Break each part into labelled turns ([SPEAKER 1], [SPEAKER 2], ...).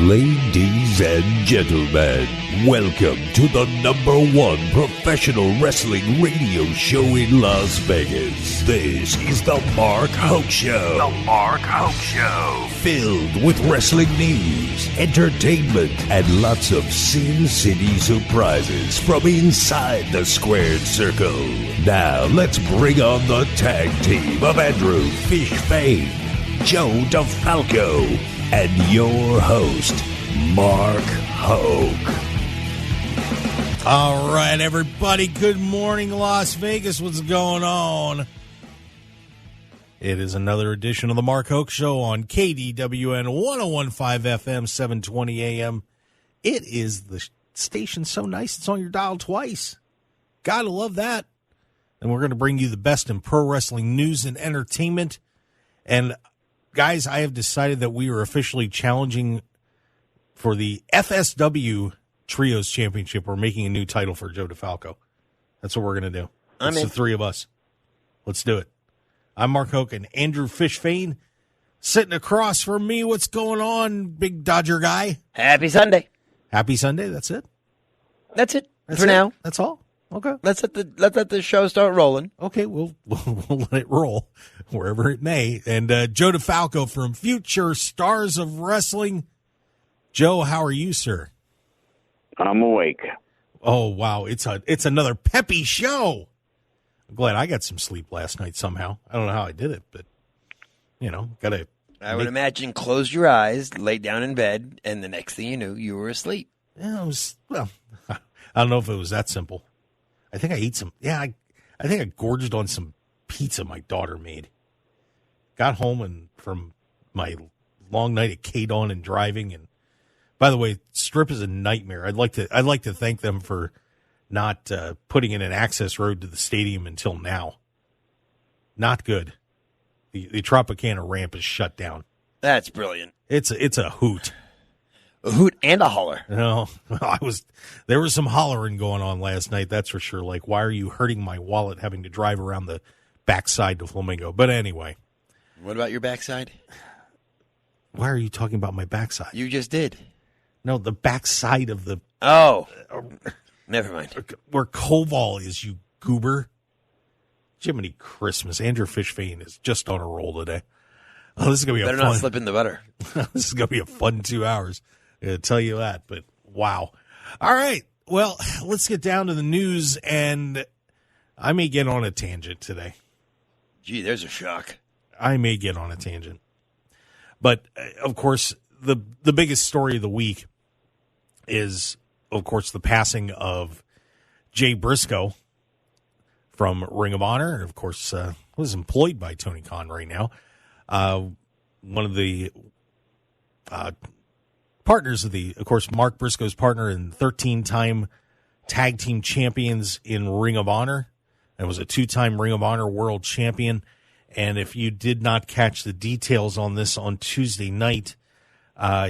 [SPEAKER 1] Ladies and gentlemen, welcome to the #1 professional wrestling radio show in Las Vegas. This is the Mark Hoke Show. The Mark Hoke Show. Filled with wrestling news, entertainment, and lots of Sin City surprises from inside the squared circle. Now, let's bring on the tag team of Andrew Fain, Joe DeFalco, and your host, Mark Hoke.
[SPEAKER 2] All right, everybody. Good morning, Las Vegas. What's going on? It is another edition of the Mark Hoke Show on KDWN 101.5 FM, 720 AM. It is the station so nice it's on your dial twice. Gotta love that. And we're going to bring you the best in pro wrestling news and entertainment. And guys, I have decided that we are officially challenging for the FSW Trios Championship. We're making a new title for Joe DeFalco. That's what we're going to do. It's the three of us. Let's do it. I'm Mark Hoke and Andrew Fain sitting across from me. What's going on, big Dodger guy?
[SPEAKER 3] Happy Sunday.
[SPEAKER 2] Happy Sunday. That's it?
[SPEAKER 3] That's it for now.
[SPEAKER 2] That's all? Okay.
[SPEAKER 3] Let's let the show start rolling.
[SPEAKER 2] Okay, we'll let it roll wherever it may. And Joe DeFalco from Future Stars of Wrestling. Joe, how are you, sir?
[SPEAKER 4] I'm awake.
[SPEAKER 2] Oh wow, it's another peppy show. I'm glad I got some sleep last night somehow. I don't know how I did it, but gotta.
[SPEAKER 3] I would imagine closed your eyes, laid down in bed, and the next thing you knew, you were asleep.
[SPEAKER 2] Yeah, I don't know if it was that simple. I think I ate some. Yeah, I think I gorged on some pizza my daughter made. Got home and from my long night at KDWN and driving. And by the way, Strip is a nightmare. I'd like to thank them for not putting in an access road to the stadium until now. Not good. The Tropicana ramp is shut down.
[SPEAKER 3] That's brilliant.
[SPEAKER 2] It's a hoot.
[SPEAKER 3] A hoot and a holler.
[SPEAKER 2] No, there was some hollering going on last night, that's for sure. Like, why are you hurting my wallet having to drive around the backside to Flamingo? But anyway.
[SPEAKER 3] What about your backside?
[SPEAKER 2] Why are you talking about my backside?
[SPEAKER 3] You just did.
[SPEAKER 2] No, the backside of the...
[SPEAKER 3] Oh, never mind.
[SPEAKER 2] Where Koval is, you goober. Jiminy Christmas. Andrew Fain is just on a roll today. Oh, this is going to be
[SPEAKER 3] Better not slip in the butter.
[SPEAKER 2] This is going to be a fun 2 hours. I'll tell you that, but wow. All right. Well, let's get down to the news, and I may get on a tangent today.
[SPEAKER 3] Gee, there's a shock.
[SPEAKER 2] I may get on a tangent. But, of course, the biggest story of the week is, of course, the passing of Jay Briscoe from Ring of Honor, and, of course, was employed by Tony Khan right now. One of the partners of course, Mark Briscoe's partner and 13-time tag team champions in Ring of Honor, and was a 2-time Ring of Honor world champion. And if you did not catch the details on this on Tuesday night,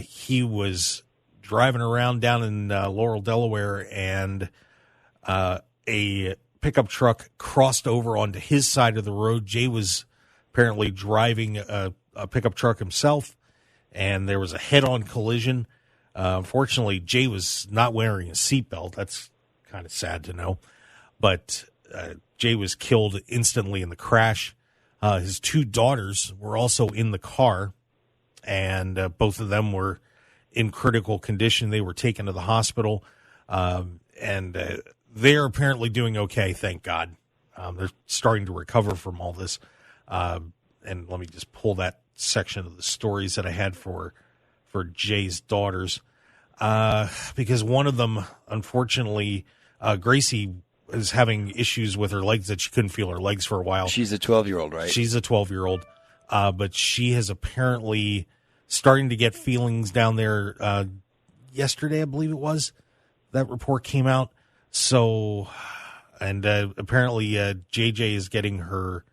[SPEAKER 2] he was driving around down in Laurel, Delaware, and a pickup truck crossed over onto his side of the road. Jay was apparently driving a pickup truck himself, and there was a head-on collision. Unfortunately, Jay was not wearing a seatbelt. That's kind of sad to know. But Jay was killed instantly in the crash. His 2 daughters were also in the car, and both of them were in critical condition. They were taken to the hospital, and they're apparently doing okay, thank God. They're starting to recover from all this. And let me just pull that section of the stories that I had for Jay's daughters, because one of them, unfortunately, Gracie is having issues with her legs, that she couldn't feel her legs for a while.
[SPEAKER 3] She's a 12-year-old, right?
[SPEAKER 2] She's a 12-year-old, but she has apparently starting to get feelings down there. Yesterday, I believe it was, that report came out. So, and apparently JJ is getting her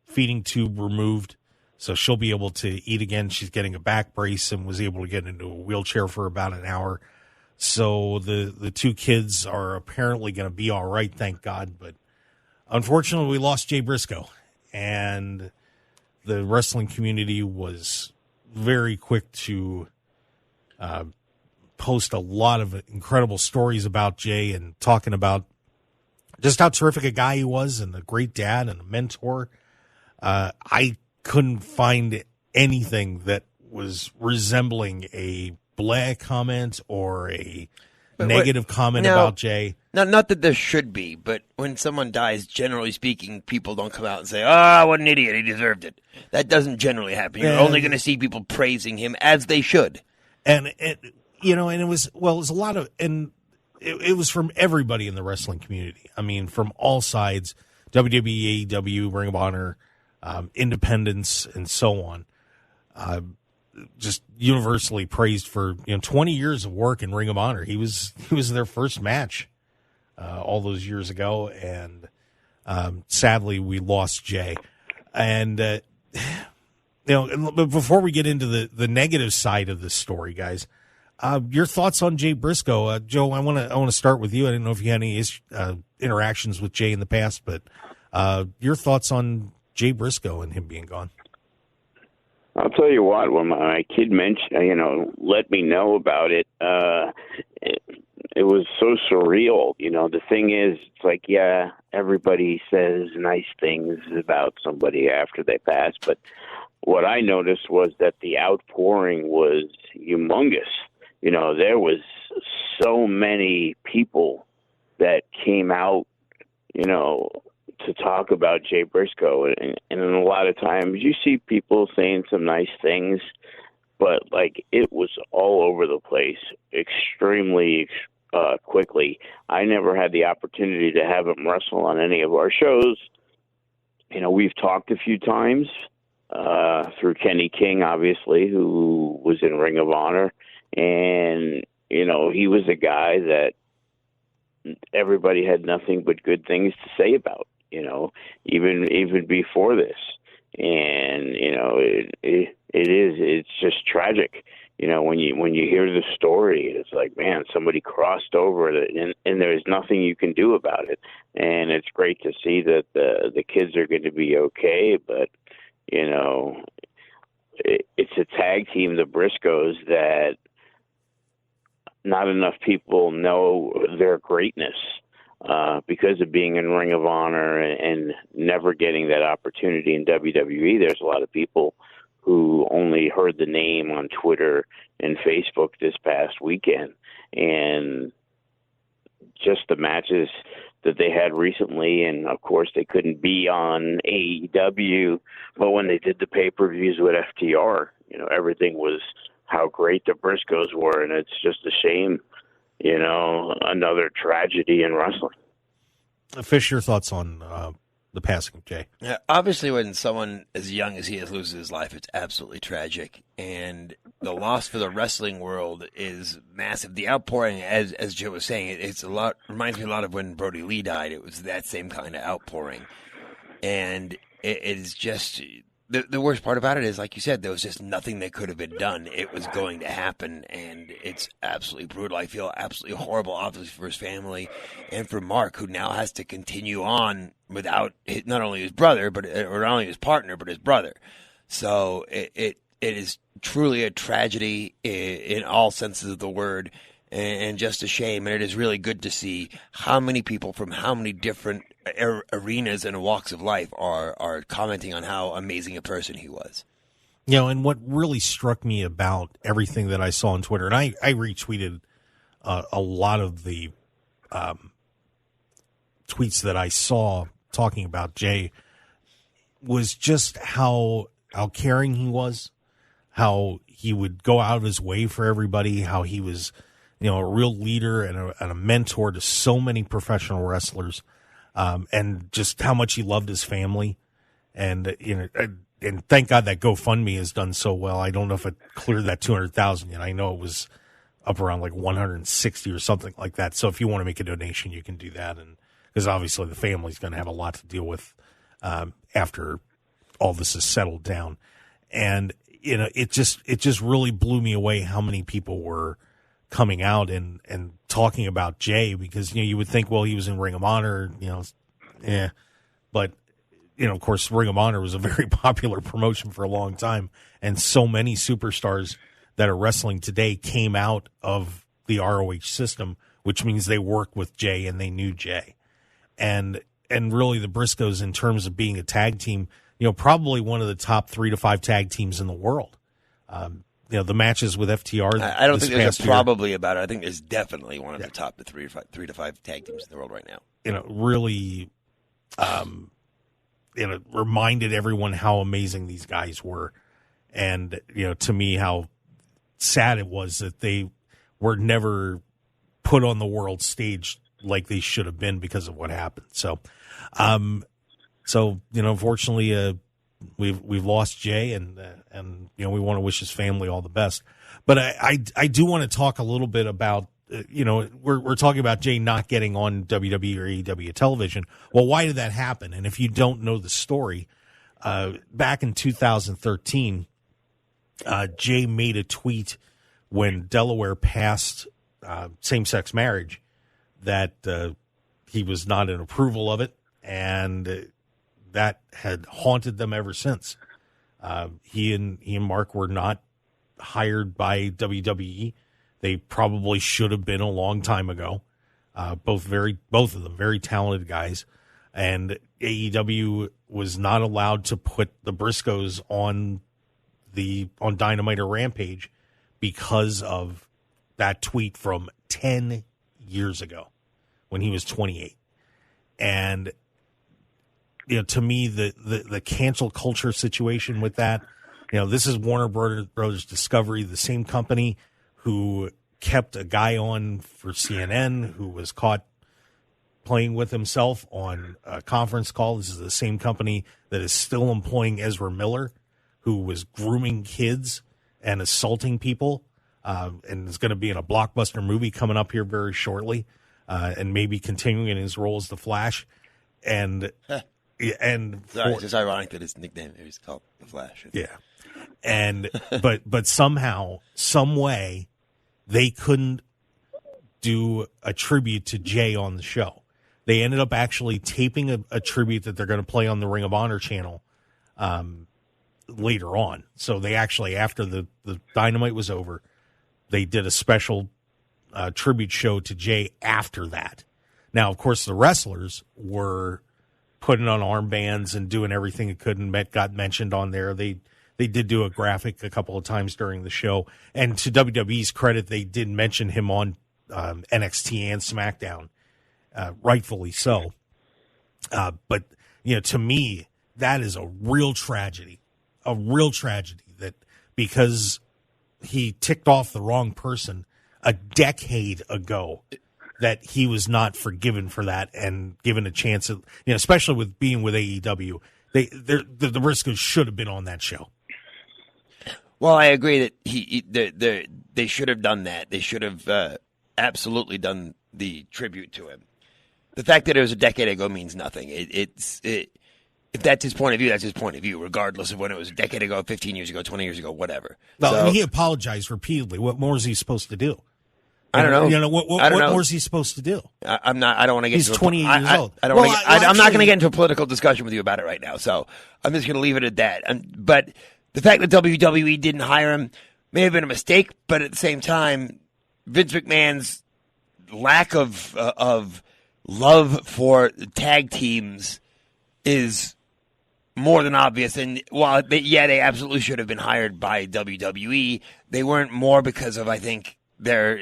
[SPEAKER 2] feeding tube removed, so she'll be able to eat again. She's getting a back brace and was able to get into a wheelchair for about an hour. So the 2 kids are apparently going to be all right, thank God. But unfortunately, we lost Jay Briscoe, and the wrestling community was very quick to post a lot of incredible stories about Jay and talking about just how terrific a guy he was and a great dad and a mentor. I couldn't find anything that was resembling a blah comment or a negative comment about Jay.
[SPEAKER 3] Not that there should be, but when someone dies, generally speaking, people don't come out and say, "Oh, what an idiot, he deserved it." That doesn't generally happen. You're only going to see people praising him, as they should.
[SPEAKER 2] And it was a lot of, and it was from everybody in the wrestling community. I mean, from all sides, WWE, AEW, Ring of Honor, independents, and so on. Just universally praised for 20 years of work in Ring of Honor. He was their first match all those years ago, and sadly we lost Jay. And but before we get into the negative side of this story, guys, your thoughts on Jay Briscoe? Joe, I want to start with you. I didn't know if you had any interactions with Jay in the past, but your thoughts on Jay Briscoe and him being gone.
[SPEAKER 4] I'll tell you what, when my kid mentioned, let me know about it, it was so surreal. The thing is, it's like, yeah, everybody says nice things about somebody after they pass, but what I noticed was that the outpouring was humongous. There was so many people that came out, to talk about Jay Briscoe. And a lot of times you see people saying some nice things, but it was all over the place extremely quickly. I never had the opportunity to have him wrestle on any of our shows. We've talked a few times through Kenny King, obviously, who was in Ring of Honor. And, he was a guy that everybody had nothing but good things to say about. Even before this. And, it's just tragic. When you hear the story, it's like, man, somebody crossed over and there's nothing you can do about it. And it's great to see that the kids are going to be okay, but, it's a tag team, the Briscoes, that not enough people know their greatness. Because of being in Ring of Honor and never getting that opportunity in WWE, there's a lot of people who only heard the name on Twitter and Facebook this past weekend. And just the matches that they had recently, and of course they couldn't be on AEW, but when they did the pay-per-views with FTR, everything was how great the Briscoes were, and it's just a shame. Another tragedy in wrestling.
[SPEAKER 2] Fish, your thoughts on the passing of Jay?
[SPEAKER 3] Yeah, obviously, when someone as young as he is loses his life, it's absolutely tragic. And the loss for the wrestling world is massive. The outpouring, as Joe was saying, reminds me a lot of when Brody Lee died. It was that same kind of outpouring. And it is just... The worst part about it is, like you said, there was just nothing that could have been done. It was going to happen, and it's absolutely brutal. I feel absolutely horrible, obviously, for his family and for Mark, who now has to continue on without not only his brother, or not only his partner, but his brother. So it is truly a tragedy in all senses of the word, and just a shame. And it is really good to see how many people from how many different arenas and walks of life are commenting on how amazing a person he was.
[SPEAKER 2] And what really struck me about everything that I saw on Twitter, and I retweeted a lot of the tweets that I saw talking about Jay, was just how caring he was, how he would go out of his way for everybody, how he was a real leader and a mentor to so many professional wrestlers. And just how much he loved his family. And, and thank God that GoFundMe has done so well. I don't know if it cleared that 200,000 yet. I know it was up around 160 or something like that. So if you want to make a donation, you can do that. And because obviously the family's going to have a lot to deal with, after all this is settled down. And, it just really blew me away how many people were coming out and talking about Jay, because you would think, well, he was in Ring of Honor, but of course Ring of Honor was a very popular promotion for a long time, and so many superstars that are wrestling today came out of the ROH system, which means they worked with Jay and they knew Jay. And really the Briscoes, in terms of being a tag team, probably one of the top 3 to 5 tag teams in the world. The matches with FTR.
[SPEAKER 3] I don't think there's probably about it. I think there's definitely one of the top 3 to 5 tag teams in the world right now.
[SPEAKER 2] Really, reminded everyone how amazing these guys were. And, to me, how sad it was that they were never put on the world stage like they should have been because of what happened. So, unfortunately, we've lost Jay, and we want to wish his family all the best. But I do want to talk a little bit about, we're talking about Jay not getting on WWE or AEW television. Well, why did that happen? And if you don't know the story, back in 2013, Jay made a tweet when Delaware passed same-sex marriage that he was not in approval of it, and that had haunted them ever since. He and Mark were not hired by WWE. They probably should have been a long time ago. Both of them very talented guys, and AEW was not allowed to put the Briscoes on Dynamite or Rampage because of that tweet from 10 years ago when he was 28. And to me, the cancel culture situation with that, this is Warner Brothers Discovery, the same company who kept a guy on for CNN who was caught playing with himself on a conference call. This is the same company that is still employing Ezra Miller, who was grooming kids and assaulting people, and is going to be in a blockbuster movie coming up here very shortly, and maybe continuing in his role as the Flash. And
[SPEAKER 3] it's just ironic that his nickname is called the Flash.
[SPEAKER 2] Yeah, but somehow, some way, they couldn't do a tribute to Jay on the show. They ended up actually taping a tribute that they're going to play on the Ring of Honor channel later on. So they actually, after the Dynamite was over, they did a special tribute show to Jay after that. Now, of course, the wrestlers were putting on armbands and doing everything it could, and got mentioned on there. They did do a graphic a couple of times during the show. And to WWE's credit, they did mention him on NXT and SmackDown, rightfully so. But, to me, that is a real tragedy that because he ticked off the wrong person a decade ago, that he was not forgiven for that and given a chance of, especially with being with AEW, the Briscoes should have been on that show.
[SPEAKER 3] Well, I agree that they should have done that. They should have absolutely done the tribute to him. The fact that it was a decade ago means nothing. If that's his point of view, that's his point of view, regardless of when it was a decade ago, 15 years ago, 20 years ago, whatever.
[SPEAKER 2] Well, he apologized repeatedly. What more is he supposed to do?
[SPEAKER 3] I don't know.
[SPEAKER 2] What more is he supposed to do?
[SPEAKER 3] I don't want to get.
[SPEAKER 2] He's 28 years old.
[SPEAKER 3] I'm not going to get into a political discussion with you about it right now. So I'm just going to leave it at that. But the fact that WWE didn't hire him may have been a mistake. But at the same time, Vince McMahon's lack of love for tag teams is more than obvious. And while they absolutely should have been hired by WWE, they weren't more because of, I think, their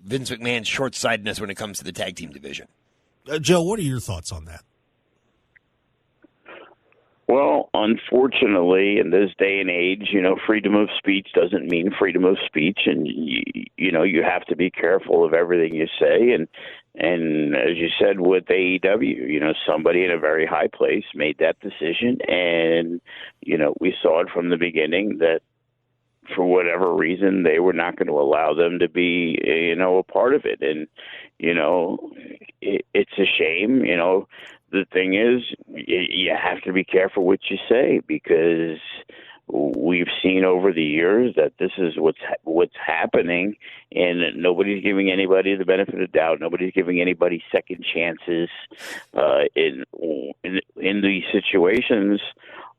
[SPEAKER 3] Vince McMahon's short-sightedness when it comes to the tag team division.
[SPEAKER 2] Joe, what are your thoughts on that?
[SPEAKER 4] Well, unfortunately, in this day and age, freedom of speech doesn't mean freedom of speech, and you have to be careful of everything you say. And as you said with AEW, somebody in a very high place made that decision, and we saw it from the beginning that for whatever reason they were not going to allow them to be, a part of it, and it's a shame. The thing is, you have to be careful what you say, because we've seen over the years that this is what's happening, and nobody's giving anybody the benefit of the doubt. Nobody's giving anybody second chances in these situations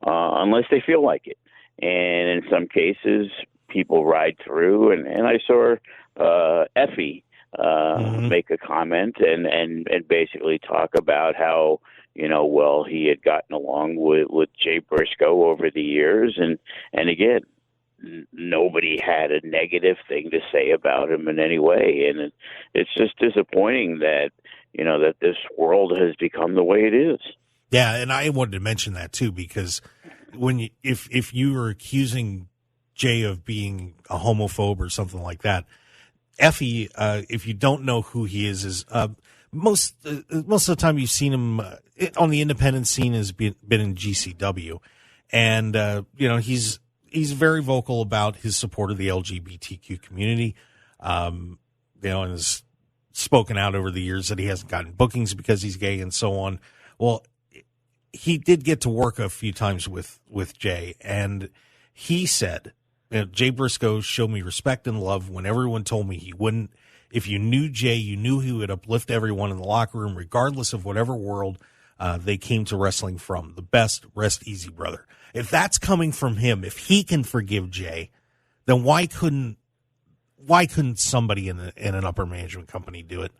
[SPEAKER 4] unless they feel like it. And in some cases, people ride through, and I saw Effie make a comment and basically talk about how, well, he had gotten along with Jay Briscoe over the years, and again, nobody had a negative thing to say about him in any way, and it's just disappointing that that this world has become the way it is.
[SPEAKER 2] Yeah, and I wanted to mention that too, because if you were accusing Jay of being a homophobe or something like that, Effie, if you don't know who he is most of the time you've seen him on the independent scene, has been in GCW, and he's very vocal about his support of the LGBTQ community, and has spoken out over the years that he hasn't gotten bookings because he's gay and so on. Well, he did get to work a few times with Jay, and he said, Jay Briscoe showed me respect and love when everyone told me he wouldn't. If you knew Jay, you knew he would uplift everyone in the locker room, regardless of whatever world they came to wrestling from. The best, rest easy, brother. If that's coming from him, if he can forgive Jay, then why couldn't somebody in an upper management company do it?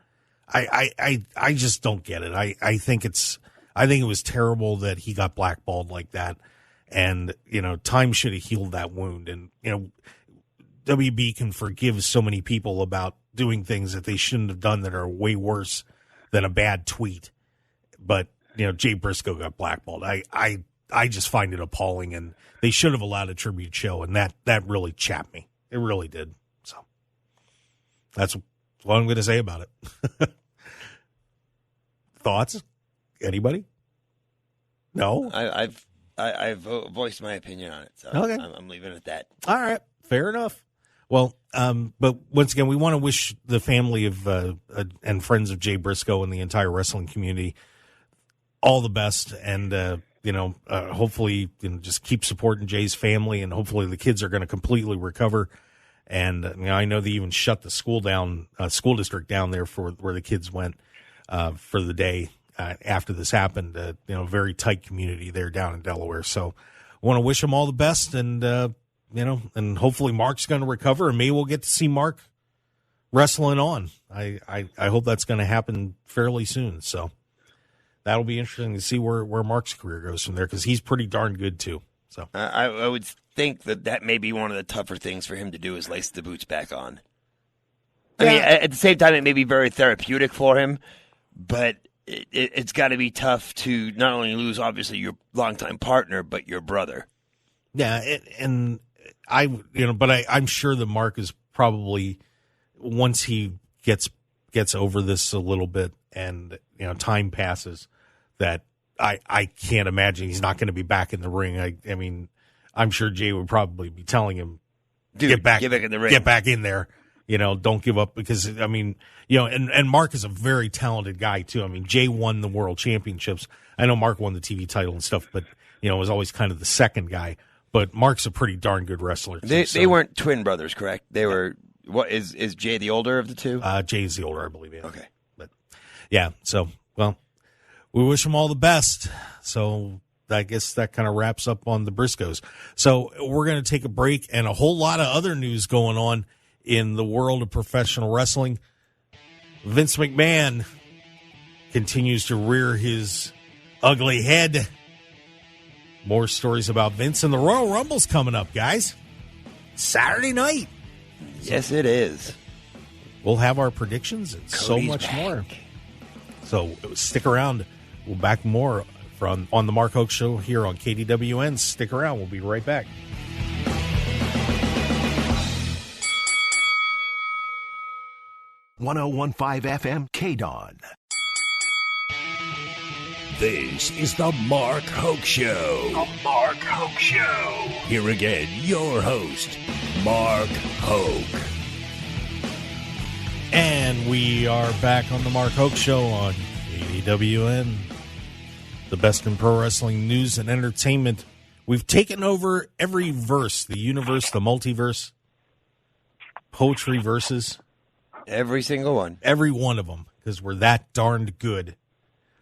[SPEAKER 2] I just don't get it. I think it was terrible that he got blackballed like that. And, time should have healed that wound. And, WB can forgive so many people about doing things that they shouldn't have done that are way worse than a bad tweet. But, Jay Briscoe got blackballed. I just find it appalling, and they should have allowed a tribute show, and that really chapped me. It really did. So that's what I'm going to say about it. Thoughts? Anybody? No?
[SPEAKER 3] I've voiced my opinion on it, so
[SPEAKER 2] okay.
[SPEAKER 3] I'm leaving it at that.
[SPEAKER 2] All right, fair enough. Well, but once again, we want to wish the family of and friends of Jay Briscoe and the entire wrestling community all the best, and hopefully just keep supporting Jay's family, and hopefully the kids are going to completely recover. And I know they even shut the school district down there for where the kids went for the day. After this happened, very tight community there down in Delaware. So I want to wish them all the best, and, and hopefully Mark's going to recover, and maybe we'll get to see Mark wrestling on. I hope that's going to happen fairly soon. So that'll be interesting to see where Mark's career goes from there, because he's pretty darn good too. So
[SPEAKER 3] I would think that may be one of the tougher things for him to do, is lace the boots back on. I mean, at the same time, it may be very therapeutic for him, but it's got to be tough to not only lose, obviously, your longtime partner, but your brother.
[SPEAKER 2] Yeah, and I'm sure that Mark is probably, once he gets over this a little bit, and time passes, that I can't imagine he's not going to be back in the ring. I mean, I'm sure Jay would probably be telling him, get back in the ring, get back in there. Don't give up, because, and Mark is a very talented guy, too. I mean, Jay won the world championships. I know Mark won the TV title and stuff, but, was always kind of the second guy. But Mark's a pretty darn good wrestler, too.
[SPEAKER 3] They weren't twin brothers, correct? They were, what, is Jay the older of the two?
[SPEAKER 2] Jay's the older, I believe, yeah.
[SPEAKER 3] Okay.
[SPEAKER 2] But, yeah, so, well, we wish them all the best. So I guess that kind of wraps up on the Briscoes. So we're going to take a break, and a whole lot of other news going on in the world of professional wrestling. Vince McMahon continues to rear his ugly head. More stories about Vince, and the Royal Rumble's coming up, guys. Saturday night.
[SPEAKER 3] Yes, it is.
[SPEAKER 2] We'll have our predictions and so much more. So stick around. We'll back more on the Mark Hoke Show here on KDWN. Stick around. We'll be right back.
[SPEAKER 1] .1015 FM KDWN. This is the Mark Hoke Show. The Mark Hoke Show. Here again, your host, Mark Hoke.
[SPEAKER 2] And we are back on the Mark Hoke Show on KDWN. The best in pro wrestling news and entertainment. We've taken over every verse, the universe, the multiverse, poetry verses.
[SPEAKER 3] Every single one.
[SPEAKER 2] Every one of them, because we're that darned good.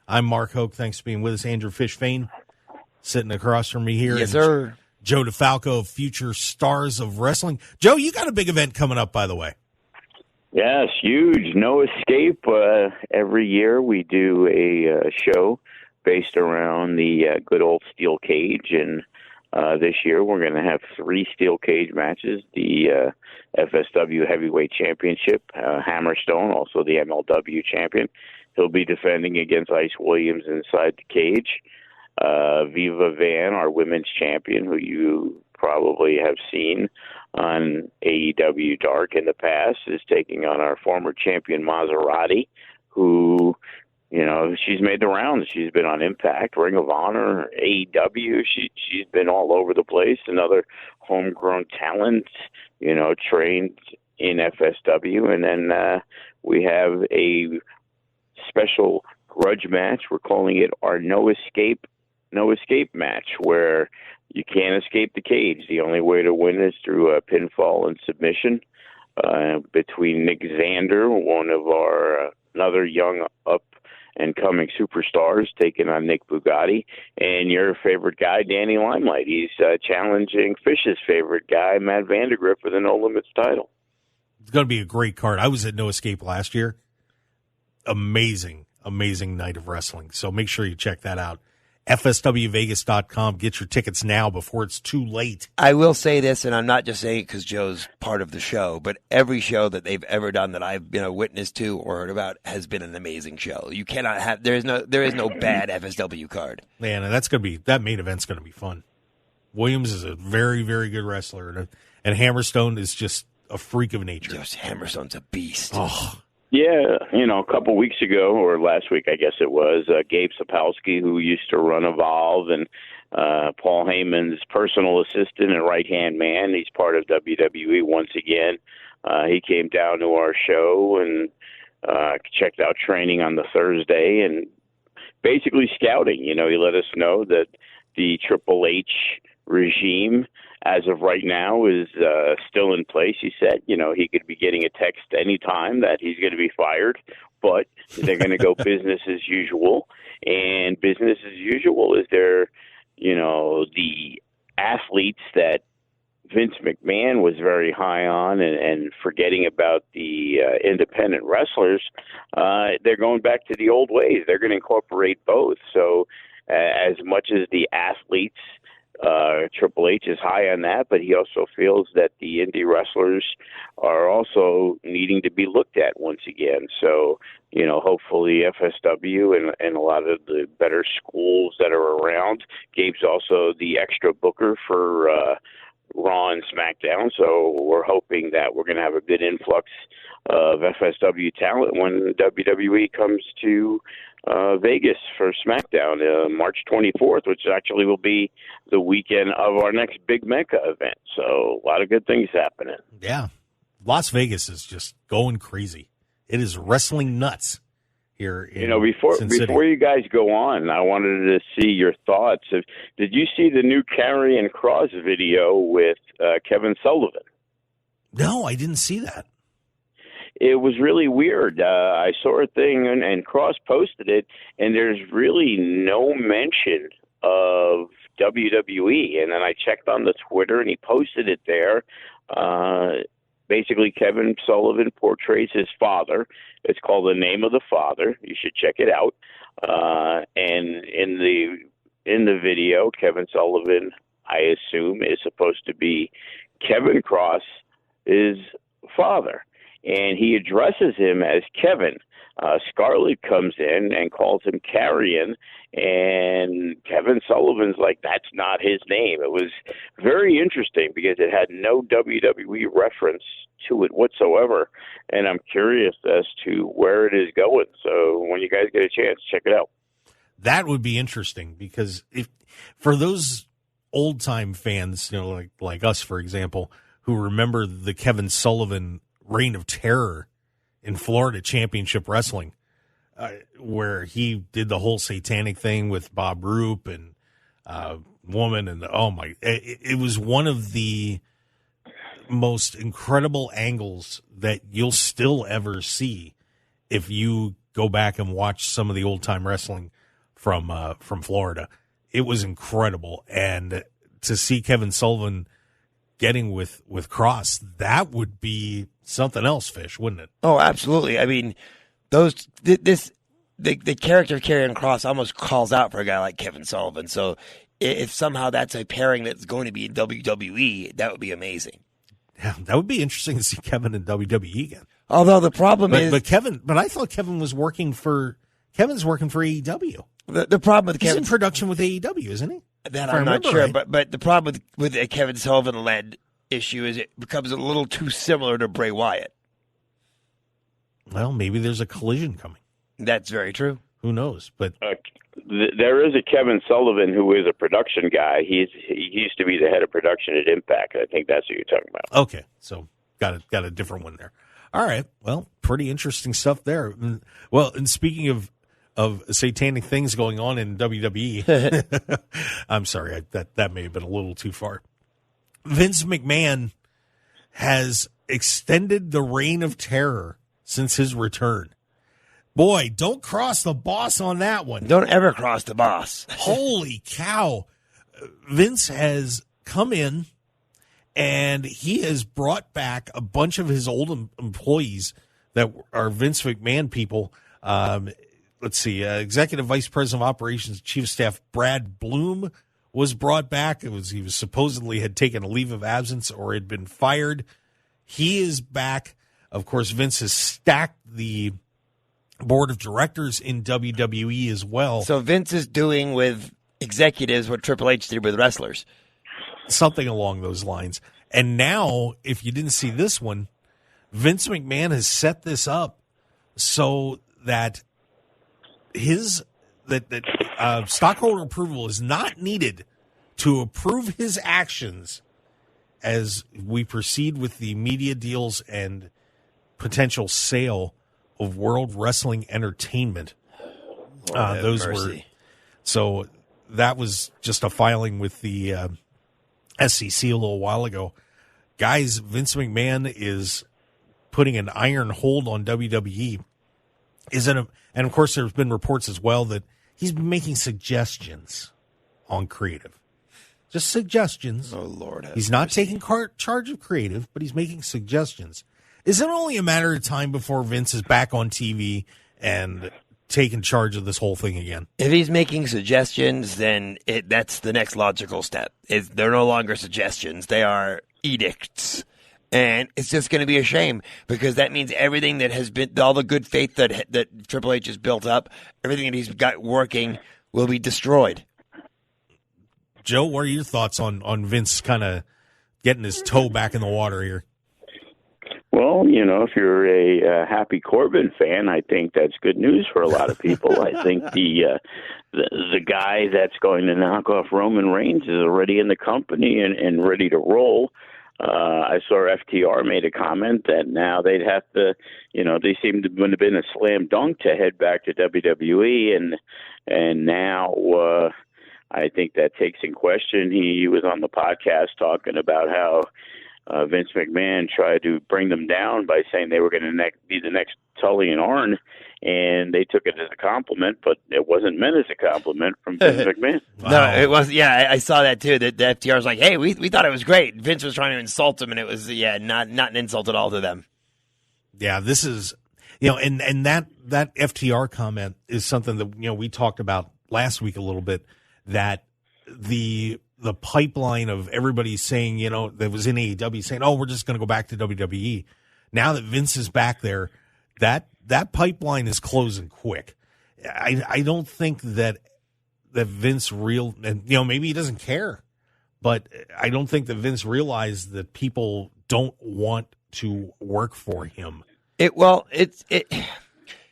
[SPEAKER 2] I'm Mark Hoke. Thanks for being with us. Andrew Fish Fain sitting across from me here.
[SPEAKER 3] Yes, sir.
[SPEAKER 2] Joe DeFalco of Future Stars of Wrestling. Joe, you got a big event coming up, by the way.
[SPEAKER 4] Yes, huge. No Escape. Every year we do a show based around the good old steel cage, and this year we're going to have 3 steel cage matches. The FSW Heavyweight Championship, Hammerstone, also the MLW champion. He'll be defending against Ice Williams inside the cage. Viva Van, our women's champion, who you probably have seen on AEW Dark in the past, is taking on our former champion Maserati, who, you know, she's made the rounds. She's been on Impact, Ring of Honor, AEW. She's been all over the place. Another homegrown talent, you know, trained in FSW. And then we have a special grudge match. We're calling it our No Escape match, where you can't escape the cage. The only way to win is through a pinfall and submission between Nick Xander, one of our another young up-and-coming superstars, taking on Nick Bugatti, and your favorite guy, Danny Limelight. He's challenging Fish's favorite guy, Matt Vandergriff, for the No Limits title.
[SPEAKER 2] It's going to be a great card. I was at No Escape last year. Amazing night of wrestling. So make sure you check that out. FSWVegas.com. Get your tickets now before it's too late.
[SPEAKER 3] I will say this, and I'm not just saying it because Joe's part of the show, but every show that they've ever done that I've been a witness to or heard about has been an amazing show. You cannot have there is no bad FSW card.
[SPEAKER 2] Man, and that main event's going to be fun. Williams is a very, very good wrestler, and Hammerstone is just a freak of nature.
[SPEAKER 3] Just Hammerstone's a beast.
[SPEAKER 2] Oh.
[SPEAKER 4] Yeah, you know, a couple weeks ago, or last week, I guess it was, Gabe Sapolsky, who used to run Evolve, and Paul Heyman's personal assistant and right-hand man. He's part of WWE once again. He came down to our show and checked out training on the Thursday and basically scouting. You know, he let us know that the Triple H regime, as of right now, is still in place. He said, you know, he could be getting a text any time that he's going to be fired, but they're going to go business as usual. And business as usual is their, you know, the athletes that Vince McMahon was very high on and forgetting about the independent wrestlers, they're going back to the old ways. They're going to incorporate both. So as much as the athletes, Triple H is high on that, but he also feels that the indie wrestlers are also needing to be looked at once again. So, you know, hopefully FSW and a lot of the better schools that are around. Gabe's also the extra booker for Raw and SmackDown, so we're hoping that we're going to have a good influx of FSW talent when WWE comes to Vegas for SmackDown March 24th, which actually will be the weekend of our next big Mecca event. So a lot of good things happening.
[SPEAKER 2] Yeah. Las Vegas is just going crazy. It is wrestling nuts here in
[SPEAKER 4] before you guys go on, I wanted to see your thoughts. Did you see the new Karrion Kross video with Kevin Sullivan?
[SPEAKER 2] No, I didn't see that.
[SPEAKER 4] It was really weird. I saw a thing, and Cross posted it, and there's really no mention of WWE. And then I checked on the Twitter, and he posted it there. Basically, Kevin Sullivan portrays his father. It's called The Name of the Father. You should check it out. And in the video, Kevin Sullivan, I assume, is supposed to be Kevin Kross' father. And he addresses him as Kevin. Scarlett comes in and calls him Karrion, and Kevin Sullivan's like, that's not his name. It was very interesting because it had no WWE reference to it whatsoever, and I'm curious as to where it is going. So when you guys get a chance, check it out.
[SPEAKER 2] That would be interesting because if for those old-time fans, you know, like us, for example, who remember the Kevin Sullivan reign of terror in Florida Championship Wrestling, where he did the whole satanic thing with Bob Roop and woman, and it was one of the most incredible angles that you'll still ever see if you go back and watch some of the old time wrestling from Florida. It was incredible, and to see Kevin Sullivan getting with Cross, that would be something else, Fish, wouldn't it?
[SPEAKER 3] Oh, absolutely. I mean, the character of Karrion Kross almost calls out for a guy like Kevin Sullivan. So if somehow that's a pairing that's going to be in WWE, that would be amazing.
[SPEAKER 2] Yeah, that would be interesting to see Kevin in WWE again.
[SPEAKER 3] Although the problem is,
[SPEAKER 2] but I thought Kevin's working for AEW.
[SPEAKER 3] The problem with
[SPEAKER 2] He's
[SPEAKER 3] Kevin
[SPEAKER 2] in production with AEW, isn't he?
[SPEAKER 3] That I'm not sure, right. but the problem with a Kevin Sullivan led issue is it becomes a little too similar to Bray Wyatt.
[SPEAKER 2] Well, maybe there's a collision coming.
[SPEAKER 3] That's very true.
[SPEAKER 2] Who knows? But
[SPEAKER 4] there is a Kevin Sullivan who is a production guy. He used to be the head of production at Impact. I think that's what you're talking about.
[SPEAKER 2] Okay, so got a different one there. All right. Well, pretty interesting stuff there. Well, and speaking of satanic things going on in WWE, I'm sorry, that may have been a little too far. Vince McMahon has extended the reign of terror since his return. Boy, don't cross the boss on that one.
[SPEAKER 3] Don't ever cross the boss.
[SPEAKER 2] Holy cow. Vince has come in and he has brought back a bunch of his old employees that are Vince McMahon people. Let's see, Executive Vice President of Operations, Chief of Staff Brad Bloom was brought back. He was supposedly had taken a leave of absence or had been fired. He is back. Of course, Vince has stacked the board of directors in WWE as well.
[SPEAKER 3] So Vince is doing with executives what Triple H did with wrestlers.
[SPEAKER 2] Something along those lines. And now, if you didn't see this one, Vince McMahon has set this up so that stockholder approval is not needed to approve his actions as we proceed with the media deals and potential sale of World Wrestling Entertainment. So that was just a filing with the SEC a little while ago. Guys, Vince McMahon is putting an iron hold on WWE. And of course, there's been reports as well that he's been making suggestions on creative. Just suggestions.
[SPEAKER 3] Oh, Lord.
[SPEAKER 2] He's not taking charge of creative, but he's making suggestions. Is it only a matter of time before Vince is back on TV and taking charge of this whole thing again?
[SPEAKER 3] If he's making suggestions, then that's the next logical step. They're no longer suggestions. They are edicts. And it's just going to be a shame because that means everything that has been, all the good faith that Triple H has built up, everything that he's got working will be destroyed.
[SPEAKER 2] Joe, what are your thoughts on Vince kind of getting his toe back in the water here?
[SPEAKER 4] Well, if you're a Happy Corbin fan, I think that's good news for a lot of people. I think the guy that's going to knock off Roman Reigns is already in the company and ready to roll. I saw FTR made a comment that now they'd have to, they seem to have been a slam dunk to head back to WWE, and now I think that takes in question. He was on the podcast talking about how Vince McMahon tried to bring them down by saying they were going to be the next Tully and Arn, and they took it as a compliment, but it wasn't meant as a compliment from Vince McMahon.
[SPEAKER 3] Wow. No, it was. Yeah, I saw that too. That the FTR was like, "Hey, we thought it was great." Vince was trying to insult him, and it was not an insult at all to them.
[SPEAKER 2] Yeah, this is and that FTR comment is something that we talked about last week a little bit, that the pipeline of everybody saying, that was in AEW saying, "Oh, we're just going to go back to WWE." Now that Vince is back there, that pipeline is closing quick. I don't think that Vince maybe he doesn't care, but I don't think that Vince realized that people don't want to work for him.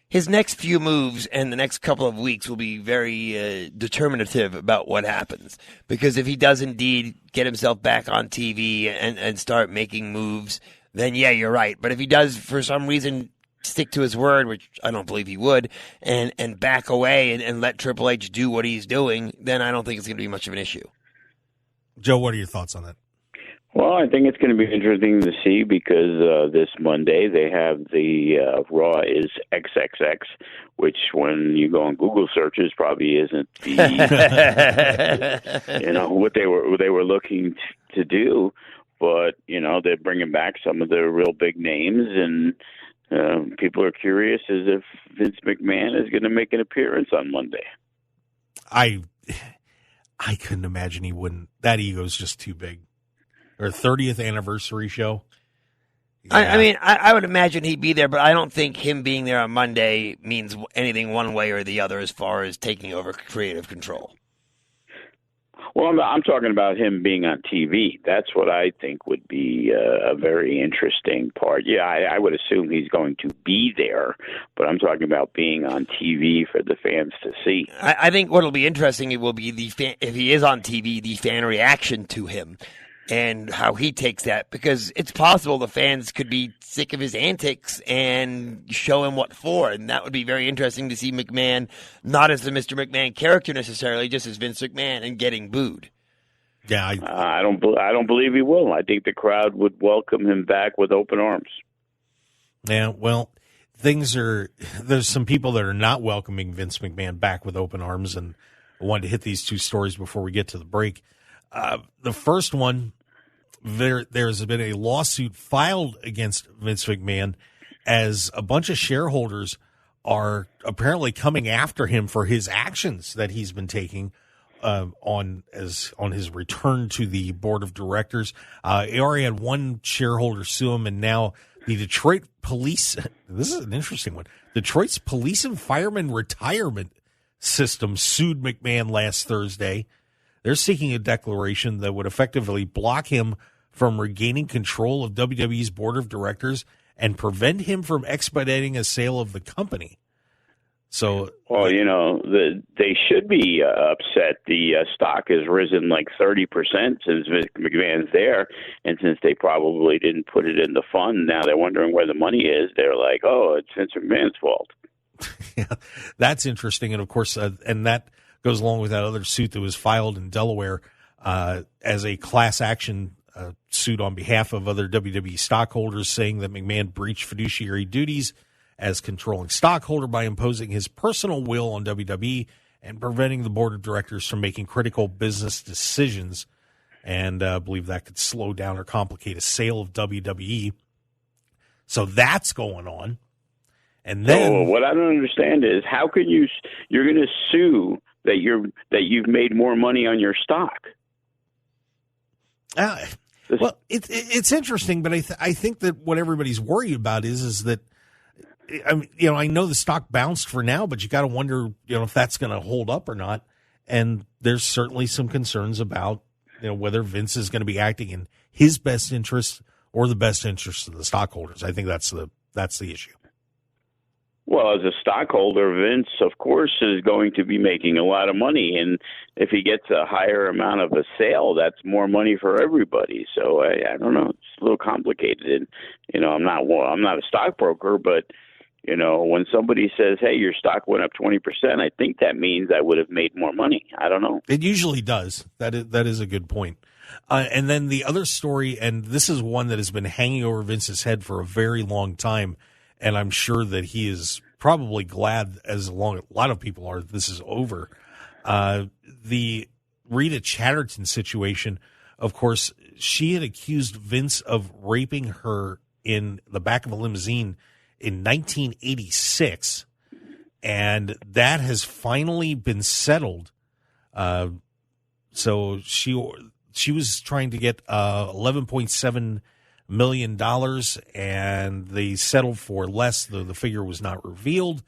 [SPEAKER 2] His next few moves and the next couple of weeks will be very determinative about what happens. Because if he does indeed get himself back on TV and start making moves, then yeah, you're right. But if he does, for some reason, stick to his word, which I don't believe he would, and back away and let Triple H do what he's doing, then I don't think it's going to be much of an issue. Joe, what are your thoughts on that?
[SPEAKER 4] Well, I think it's going to be interesting to see because this Monday they have the Raw is XXX, which when you go on Google searches probably isn't the what they were looking to do, but they're bringing back some of the real big names, and people are curious as if Vince McMahon is going to make an appearance on Monday.
[SPEAKER 2] I couldn't imagine he wouldn't. That ego's just too big. Or 30th anniversary show. Yeah.
[SPEAKER 3] I mean, I would imagine he'd be there, but I don't think him being there on Monday means anything one way or the other as far as taking over creative control.
[SPEAKER 4] Well, I'm talking about him being on TV. That's what I think would be a very interesting part. Yeah, I would assume he's going to be there, but I'm talking about being on TV for the fans to see.
[SPEAKER 3] I think what will be interesting will be if he is on TV, the fan reaction to him. And how he takes that, because it's possible the fans could be sick of his antics and show him what for, and that would be very interesting to see McMahon, not as the Mr. McMahon character necessarily, just as Vince McMahon and getting booed.
[SPEAKER 2] Yeah,
[SPEAKER 4] I don't believe he will. I think the crowd would welcome him back with open arms.
[SPEAKER 2] Yeah, well, there's some people that are not welcoming Vince McMahon back with open arms, and I wanted to hit these two stories before we get to the break. The first one, there's been a lawsuit filed against Vince McMahon as a bunch of shareholders are apparently coming after him for his actions that he's been taking on his return to the board of directors. He already had one shareholder sue him, and now the Detroit police. This is an interesting one. Detroit's police and firemen retirement system sued McMahon last Thursday. They're seeking a declaration that would effectively block him from regaining control of WWE's board of directors and prevent him from expediting a sale of the company. So,
[SPEAKER 4] well, they should be upset. The stock has risen like 30% since McMahon's there, and since they probably didn't put it in the fund, now they're wondering where the money is. They're like, oh, it's Vince McMahon's fault.
[SPEAKER 2] Yeah, that's interesting, and of course, and that goes along with that other suit that was filed in Delaware as a class action suit on behalf of other WWE stockholders, saying that McMahon breached fiduciary duties as controlling stockholder by imposing his personal will on WWE and preventing the board of directors from making critical business decisions, and believe that could slow down or complicate a sale of WWE. So that's going on. And then
[SPEAKER 4] what I don't understand is how can you're going to sue that you've made more money on your stock?
[SPEAKER 2] Well, it's interesting, but I think that what everybody's worried about is that, I mean, I know the stock bounced for now, but you got to wonder, if that's going to hold up or not. And there's certainly some concerns about, whether Vince is going to be acting in his best interest or the best interest of the stockholders. I think that's the issue.
[SPEAKER 4] Well, as a stockholder, Vince, of course, is going to be making a lot of money, and if he gets a higher amount of a sale, that's more money for everybody. So I don't know; it's a little complicated. And I'm not a stockbroker, but when somebody says, "Hey, your stock went up 20%," I think that means I would have made more money. I don't know.
[SPEAKER 2] It usually does. That is a good point. And then the other story, and this is one that has been hanging over Vince's head for a very long time. And I'm sure that he is probably glad, as a lot of people are, that this is over. The Rita Chatterton situation, of course, she had accused Vince of raping her in the back of a limousine in 1986, and that has finally been settled. So she was trying to get $11.7 million, and they settled for less. The figure was not revealed,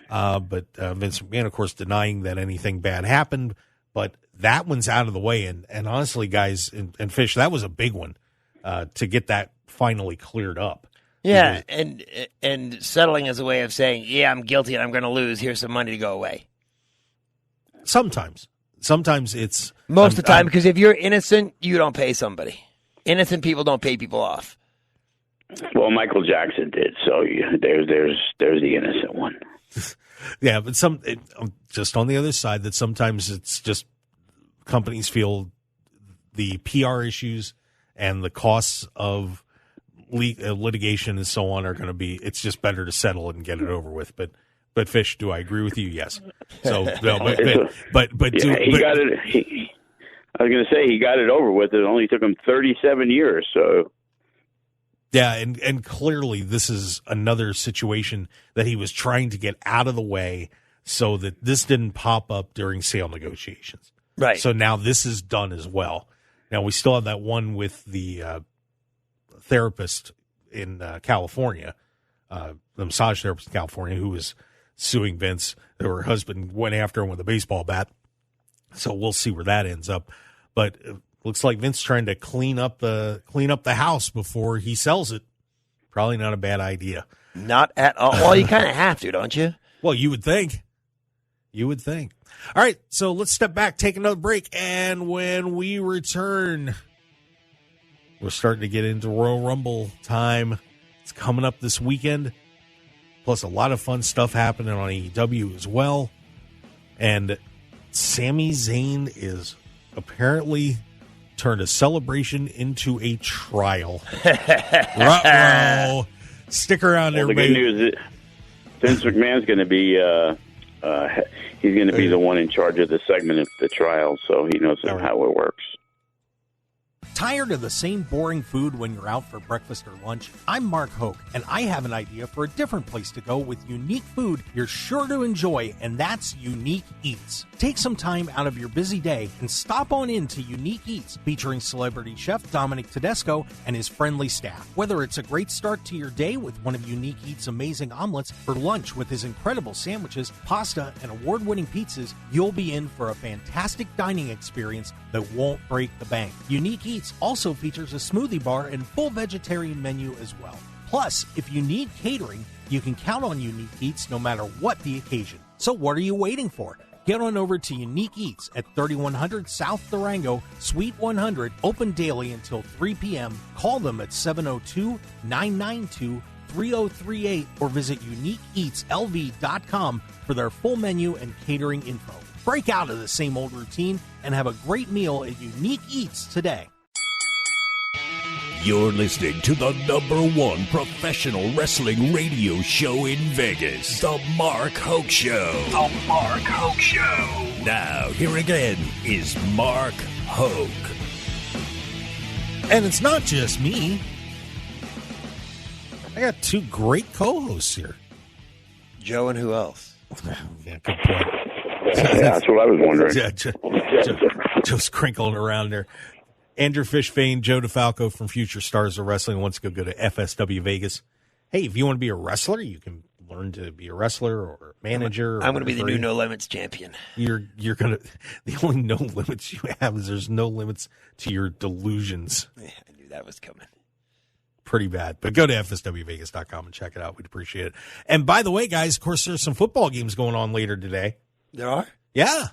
[SPEAKER 2] but Vince McMahon, of course, denying that anything bad happened. But that one's out of the way, and honestly, guys, and Fish, that was a big one to get that finally cleared up.
[SPEAKER 3] Yeah, and settling as a way of saying, yeah, I'm guilty and I'm going to lose. Here's some money to go away.
[SPEAKER 2] Sometimes it's
[SPEAKER 3] most of the time, because if you're innocent, you don't pay somebody. Innocent people don't pay people off.
[SPEAKER 4] Well, Michael Jackson did, so there's the innocent one.
[SPEAKER 2] Yeah, but just on the other side, that sometimes it's just companies feel the PR issues and the costs of litigation and so on are going to be. It's just better to settle it and get it over with. But Fish, do I agree with you? Yes. So no, but
[SPEAKER 4] he got it. I was going to say he got it over with. It only took him 37 years. So.
[SPEAKER 2] Yeah, and clearly this is another situation that he was trying to get out of the way so that this didn't pop up during sale negotiations.
[SPEAKER 3] Right.
[SPEAKER 2] So now this is done as well. Now we still have that one with the therapist in California, the massage therapist in California who was suing Vince. Her husband went after him with a baseball bat. So we'll see where that ends up. But looks like Vince trying to clean up the house before he sells it. Probably not a bad idea.
[SPEAKER 3] Not at all. Well, you kind of have to, don't you?
[SPEAKER 2] Well, you would think. You would think. All right, so let's step back, take another break, and when we return, we're starting to get into Royal Rumble time. It's coming up this weekend, plus a lot of fun stuff happening on AEW as well. And Sami Zayn is apparently turned a celebration into a trial. Ruh-roh. Stick around, everybody.
[SPEAKER 4] The good news is Vince McMahon's going to be he's going to be the one in charge of the segment of the trial, so he knows how it works.
[SPEAKER 5] Tired of the same boring food when you're out for breakfast or lunch? I'm Mark Hoke, and I have an idea for a different place to go with unique food you're sure to enjoy, and that's Unique Eats. Take some time out of your busy day and stop on in to Unique Eats, featuring celebrity chef Dominic Tedesco and his friendly staff. Whether it's a great start to your day with one of Unique Eats' amazing omelets, or lunch with his incredible sandwiches, pasta, and award-winning pizzas, you'll be in for a fantastic dining experience that won't break the bank. Unique Eats also features a smoothie bar and full vegetarian menu as well. Plus, if you need catering, you can count on Unique Eats no matter what the occasion. So what are you waiting for? Get on over to Unique Eats at 3100 South Durango, Suite 100, open daily until 3 p.m. Call them at 702-992-3038 or visit UniqueEatsLV.com for their full menu and catering info. Break out of the same old routine and have a great meal at Unique Eats today.
[SPEAKER 1] You're listening to the #1 professional wrestling radio show in Vegas, The Mark Hoke Show. The Mark Hoke Show. Now, here again is Mark Hoke.
[SPEAKER 2] And it's not just me. I got two great co-hosts here.
[SPEAKER 3] Joe and who else?
[SPEAKER 2] Yeah, good point.
[SPEAKER 4] That's what I was wondering.
[SPEAKER 2] Joe's crinkling around there. Andrew Fish, Fain, Joe DeFalco from Future Stars of Wrestling wants to go to FSW Vegas. Hey, if you want to be a wrestler, you can learn to be a wrestler or manager.
[SPEAKER 3] I'm going to be the new No Limits champion.
[SPEAKER 2] You're going to. The only no limits you have is there's no limits to your delusions.
[SPEAKER 3] Yeah, I knew that was coming.
[SPEAKER 2] Pretty bad. But go to FSWVegas.com and check it out. We'd appreciate it. And by the way, guys, of course, there's some football games going on later today.
[SPEAKER 3] There are?
[SPEAKER 2] Yeah.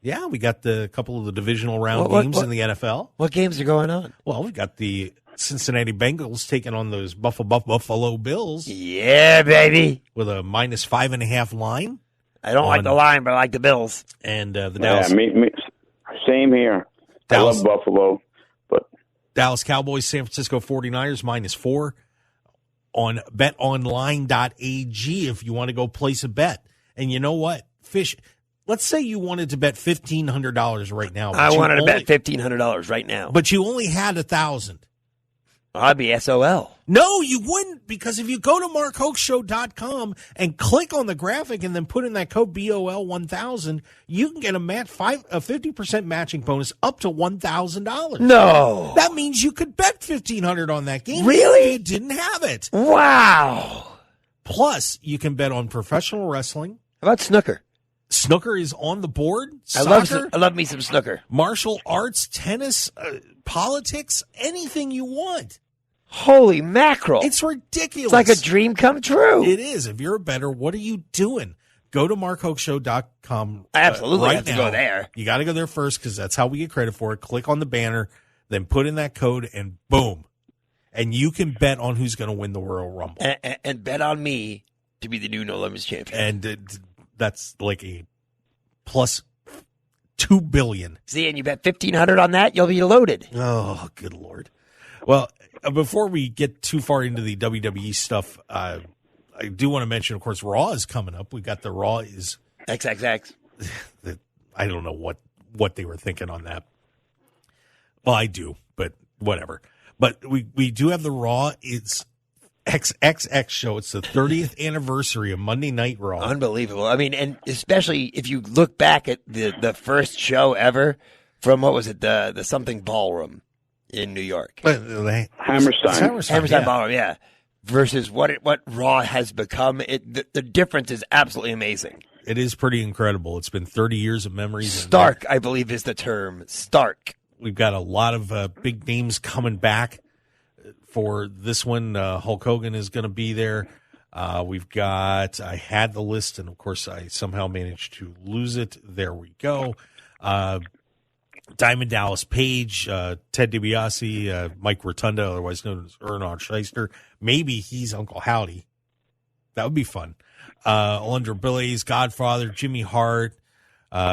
[SPEAKER 2] Yeah, we got the couple of the divisional round games in the NFL.
[SPEAKER 3] What games are going on?
[SPEAKER 2] Well, we've got the Cincinnati Bengals taking on those Buffalo Bills.
[SPEAKER 3] Yeah, baby.
[SPEAKER 2] With a -5.5 line.
[SPEAKER 3] I don't like the line, but I like the Bills.
[SPEAKER 2] And the Dallas.
[SPEAKER 4] Me, same here.
[SPEAKER 2] Dallas,
[SPEAKER 4] I love Buffalo, but
[SPEAKER 2] Dallas Cowboys, San Francisco 49ers -4 on betonline.ag if you want to go place a bet. And you know what, Fish? Let's say you wanted to bet $1,500 right now.
[SPEAKER 3] I wanted to bet $1,500 right now.
[SPEAKER 2] But you only had 1,000.
[SPEAKER 3] I'd be SOL.
[SPEAKER 2] No, you wouldn't, because if you go to markhokeshow.com and click on the graphic and then put in that code BOL1000, you can get a 50% matching bonus up to $1,000.
[SPEAKER 3] No.
[SPEAKER 2] That means you could bet $1,500 on that game.
[SPEAKER 3] Really?
[SPEAKER 2] If you didn't have it.
[SPEAKER 3] Wow.
[SPEAKER 2] Plus, you can bet on professional wrestling.
[SPEAKER 3] How about snooker?
[SPEAKER 2] Snooker is on the board. Soccer,
[SPEAKER 3] I love me some snooker.
[SPEAKER 2] Martial arts, tennis, politics, anything you want.
[SPEAKER 3] Holy mackerel.
[SPEAKER 2] It's ridiculous.
[SPEAKER 3] It's like a dream come true.
[SPEAKER 2] It is. If you're a bettor, what are you doing? Go to markhokeshow.com.
[SPEAKER 3] I absolutely
[SPEAKER 2] right
[SPEAKER 3] have to
[SPEAKER 2] now.
[SPEAKER 3] go there.
[SPEAKER 2] You got to go there first because that's how we get credit for it. Click on the banner, then put in that code, and boom. And you can bet on who's going to win the Royal Rumble.
[SPEAKER 3] And bet on me to be the new No Limits champion.
[SPEAKER 2] And that's like a plus $2 billion.
[SPEAKER 3] See, and you bet 1,500 on that, you'll be loaded.
[SPEAKER 2] Oh, good Lord. Well, before we get too far into the WWE stuff, I do want to mention, of course, Raw is coming up. We got the Raw is
[SPEAKER 3] XXX.
[SPEAKER 2] I don't know what they were thinking on that. Well, I do, but whatever. But we do have the Raw. It's XXX show. It's the 30th anniversary of Monday Night Raw.
[SPEAKER 3] Unbelievable. I mean, and especially if you look back at the first show ever from, what was it, the something ballroom in New York.
[SPEAKER 4] Hammerstein.
[SPEAKER 3] Hammerstein Ballroom, yeah. Versus what Raw has become. The difference is absolutely amazing.
[SPEAKER 2] It is pretty incredible. It's been 30 years of memories.
[SPEAKER 3] Stark, I believe, is the term. Stark.
[SPEAKER 2] We've got a lot of big names coming back for this one. Hulk Hogan is going to be there. I had the list, and of course I somehow managed to lose it. There we go. Diamond Dallas Page, Ted DiBiase, Mike Rotunda, otherwise known as Ernon Shyster. Maybe he's Uncle Howdy. That would be fun. Alundra Blaze, Godfather, Jimmy Hart,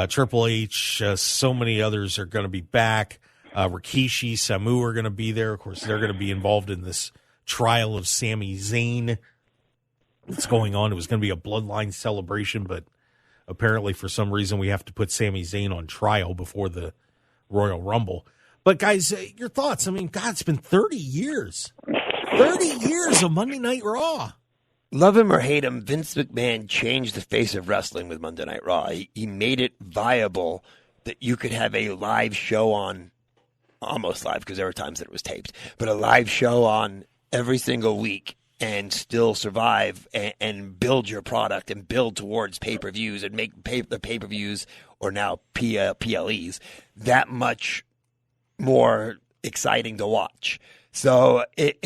[SPEAKER 2] Triple H, so many others are going to be back. Rikishi, Samu are going to be there. Of course, they're going to be involved in this trial of Sami Zayn that's going on. It was going to be a bloodline celebration, but apparently for some reason we have to put Sami Zayn on trial before the Royal Rumble. But guys, your thoughts? I mean, God, it's been 30 years. 30 years of Monday Night Raw.
[SPEAKER 3] Love him or hate him, Vince McMahon changed the face of wrestling with Monday Night Raw. He made it viable that you could have a live show on, almost live because there were times that it was taped, but a live show on every single week and still survive and build your product and build towards pay-per-views and make the pay-per-views, or now PLEs, that much more exciting to watch. So it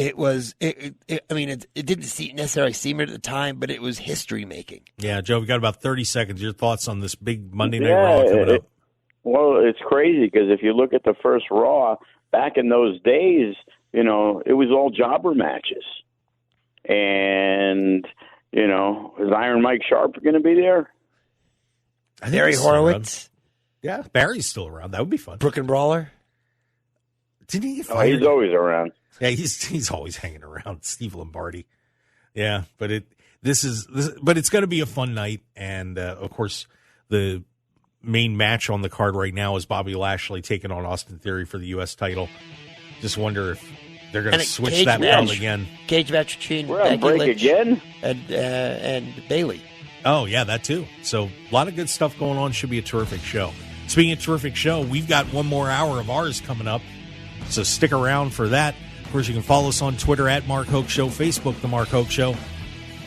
[SPEAKER 3] didn't necessarily seem it at the time, but it was history making.
[SPEAKER 2] Yeah, Joe, we got about 30 seconds. Your thoughts on this big Monday Night Raw coming up?
[SPEAKER 4] Well, it's crazy because if you look at the first Raw, back in those days, it was all jobber matches. And, is Iron Mike Sharp going to be there?
[SPEAKER 3] Barry Horowitz?
[SPEAKER 2] Yeah, Barry's still around. That would be fun.
[SPEAKER 3] Brooklyn Brawler?
[SPEAKER 2] Didn't he get fired?
[SPEAKER 4] He's always around.
[SPEAKER 2] Yeah, he's always hanging around. Steve Lombardi. Yeah, but it's going to be a fun night, and of course the main match on the card right now is Bobby Lashley taking on Austin Theory for the U.S. title. Just wonder if they're going to switch that belt again.
[SPEAKER 3] Cage match between
[SPEAKER 4] Becky Lynch
[SPEAKER 3] again and Bayley.
[SPEAKER 2] Oh yeah, that too. So a lot of good stuff going on. Should be a terrific show. Speaking of terrific show, we've got one more hour of ours coming up. So stick around for that. Of course, you can follow us on Twitter at Mark Hoke Show, Facebook, The Mark Hoke Show,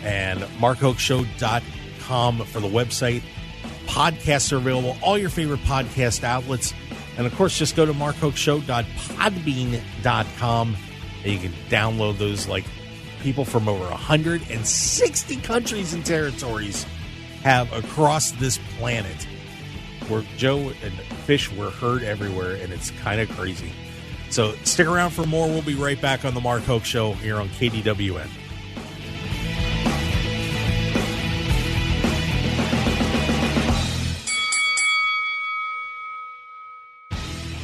[SPEAKER 2] and markhokeshow.com for the website. Podcasts are available, all your favorite podcast outlets. And, of course, just go to markhokeshow.podbean.com, and you can download those like people from over 160 countries and territories have across this planet. Where Joe and Fish were heard everywhere, and it's kind of crazy. So stick around for more. We'll be right back on the Mark Hoke Show here on KDWN.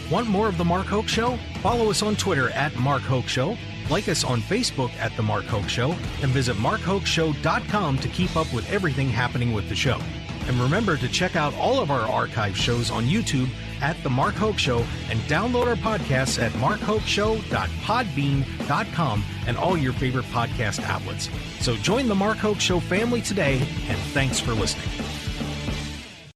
[SPEAKER 5] Want more of The Mark Hoke Show? Follow us on Twitter at Mark Hoke Show, like us on Facebook at The Mark Hoke Show, and visit markhokeshow.com to keep up with everything happening with the show. And remember to check out all of our archive shows on YouTube at The Mark Hoke Show, and download our podcasts at markhokeshow.podbean.com and all your favorite podcast outlets. So join The Mark Hoke Show family today, and thanks for listening.